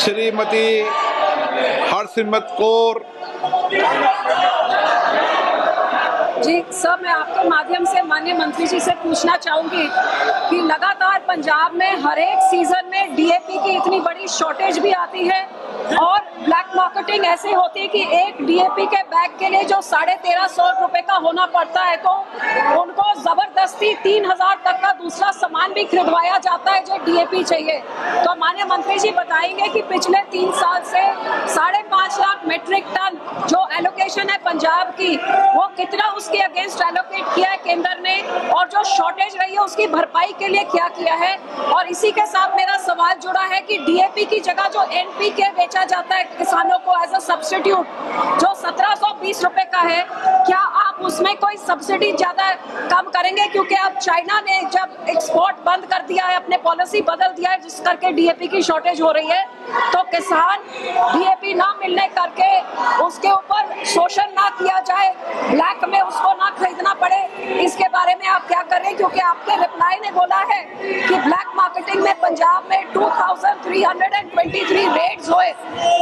श्रीमती हरसिमरत कौर। जी sir, मैं आपके माध्यम से माननीय मंत्री जी से पूछना चाहूंगी कि लगातार पंजाब में हर एक सीजन में डीएपी की इतनी बड़ी शॉर्टेज भी आती है और ब्लैक मार्केटिंग ऐसे होती है कि एक डीएपी के बैग के लिए जो 1350 रुपए का होना पड़ता है तो उनको जबरदस्ती 3000 तक का दूसरा सामान भी खरीदवाया जाता है जो डीएपी चाहिए। तो माननीय मंत्री जी बताएंगे कि पिछले 3 साल से 5.5 लाख मेट्रिक टन जो एलोकेशन है पंजाब की वो कितना उसके अगेंस्ट एलोकेट किया है केंद्र ने और जो शॉर्टेज रही है उसकी भरपाई के लिए क्या किया है। और इसी के साथ मेरा सवाल जुड़ा है कि डीएपी की जगह जो एनपीके बेचा जाता है किसानों को एज अ सब्स्टिट्यूट जो 1720 रुपए का है, क्या आप उसमें कोई सब्सिडी ज्यादा कम करेंगे? क्योंकि अब चाइना ने जब एक्सपोर्ट बंद कर दिया है, अपने पॉलिसी बदल दिया है जिस करके डीएपी की शॉर्टेज हो रही है, तो किसान डीएपी ना मिलने करके उसके ऊपर शोषण ना किया जाए, ब्लैक में उसको ना खरीदना पड़े, इसके बारे में आप क्या कर रहे हैं? क्योंकि आपके रिप्लाई ने बोला है कि ब्लैक मार्केटिंग में पंजाब में 2323 रेड्स हुए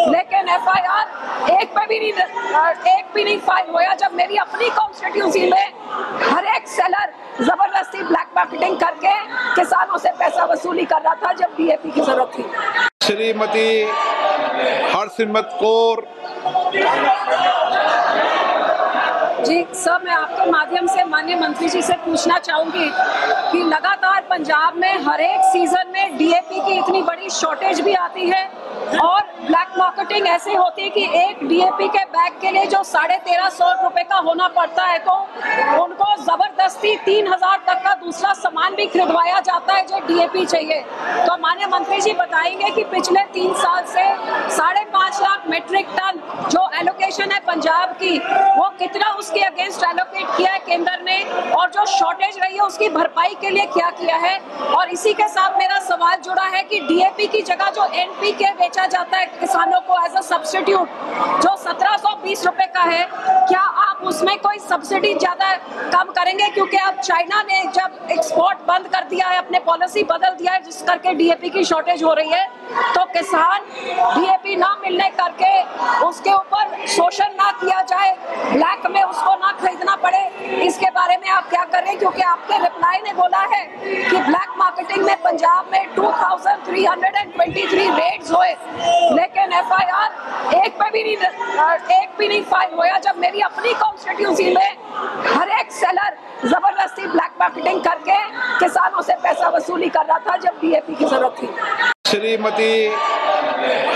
लेकिन एफआईआर एक भी नहीं फाइल हुआ। जब मेरी अपनी कॉन्स्टिट्यूंसी में हर एक सेलर जबरदस्ती ब्लैक मार्केटिंग करके किसानों से पैसा वसूली कर रहा था जब डीएपी की जरूरत थी। श्रीमती हरसिमरत कौर। जी सर, मैं आपके माध्यम से माननीय मंत्री जी से पूछना चाहूंगी कि लगातार पंजाब में हर एक सीजन में डीएपी की इतनी बड़ी शॉर्टेज भी आती है और ब्लैक मार्केटिंग ऐसे होती है कि एक डीएपी के बैग के लिए जो 1350 रुपए का होना पड़ता है तो उनको जबरदस्ती 3000 तक का दूसरा सामान भी खरीदवाया जाता है जो डीएपी चाहिए। तो माननीय मंत्री जी बताएंगे कि पिछले 3 साल से 5.5 लाख मेट्रिक टन जो एलोकेशन है पंजाब की वो कितना उसके अगेंस्ट एलोकेट किया है केंद्र ने और जो शॉर्टेज रही है उसकी भरपाई के लिए क्या किया है। और इसी के साथ मेरा सवाल जुड़ा है कि डीएपी की जगह जो एनपीके बेचा जाता है किसानों को एज अ सब्स्टिट्यूट जो 1720 रुपए का है, क्या आप उसमें कोई सब्सिडी ज्यादा कम करेंगे? क्योंकि अब चाइना ने जब एक्सपोर्ट बंद कर दिया है, अपने पॉलिसी बदल दिया है जिस करके डीएपी की शॉर्टेज हो रही है, तो किसान डीएपी ना मिलने करके उसके ऊपर शोषण ना किया जाए, ब्लैक में उसको ना खरीदना पड़े, इसके बारे में आप क्या कर रहे हैं? क्योंकि आपके रिप्लाई ने बोला है कि ब्लैक मार्केटिंग में पंजाब में 2323 रेड्स हुए लेकिन एफआईआर एक भी नहीं फाइल हुआ। जब मेरी अपनी कॉन्स्टिट्यूंसी में हर एक सेलर जबरदस्ती ब्लैक मार्केटिंग करके किसानों से पैसा वसूली कर रहा था जब डीएपी की जरूरत थी। श्रीमती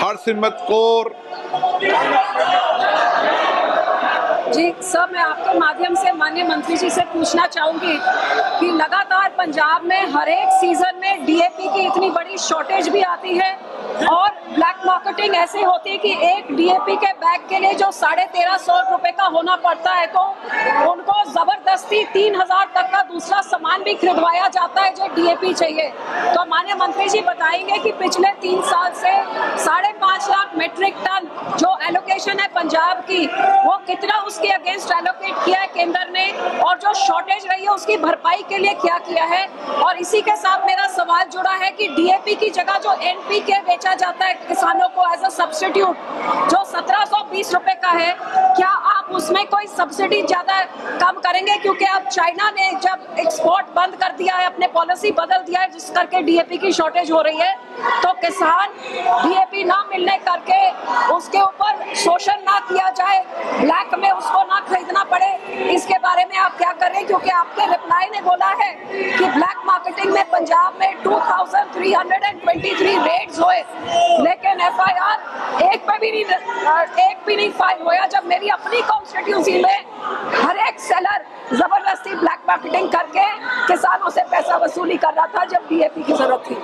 हरसिमरत कौर। जी सर, मैं आपके माध्यम से माननीय मंत्री जी से पूछना चाहूंगी कि लगातार पंजाब में हर एक सीजन में डीएपी की इतनी बड़ी शॉर्टेज भी आती है और ब्लैक मार्केटिंग ऐसे होती है कि एक डीएपी के बैग के लिए जो 1350 रुपए का होना पड़ता है तो उनको जबरदस्ती 3000 तक का दूसरा सामान भी खरीदवाया जाता है जो डीएपी चाहिए। तो माननीय मंत्री जी बताएंगे कि पिछले 3 साल से 5.5 लाख मेट्रिक टन जो एलोकेशन है पंजाब की वो कितना उसके अगेंस्ट एलोकेट किया है केंद्र ने और जो शॉर्टेज रही है उसकी भरपाई के लिए क्या किया है। और इसी के साथ मेरा सवाल जुड़ा है कि डीएपी की जगह जो एनपीके बेचा जाता है किसानों को एज अ सब्स्टिट्यूट जो 1720 रुपए का है, क्या आप उसमें कोई सब्सिडी ज्यादा कम करेंगे? क्योंकि अब चाइना ने जब एक्सपोर्ट बंद कर दिया है, अपने पॉलिसी बदल दिया है जिस करके डीएपी की शॉर्टेज हो रही है, तो किसान डीएपी ना मिलने करके उसके ऊपर शोषण ना किया जाए, ब्लैक में उसको ना खरीदना पड़े, इसके बारे में आप क्या कर रहे हैं? क्योंकि आपके रिप्लाई ने बोला है कि ब्लैक मार्केटिंग में पंजाब में 2323 रेड्स हुए लेकिन एफआईआर एक भी नहीं फाइल हुआ। जब मेरी अपनी कॉन्स्टिट्यूंसी में हर एक सेलर जबरदस्ती ब्लैक मार्केटिंग करके किसानों से पैसा वसूली कर रहा था जब डीएपी की जरूरत थी।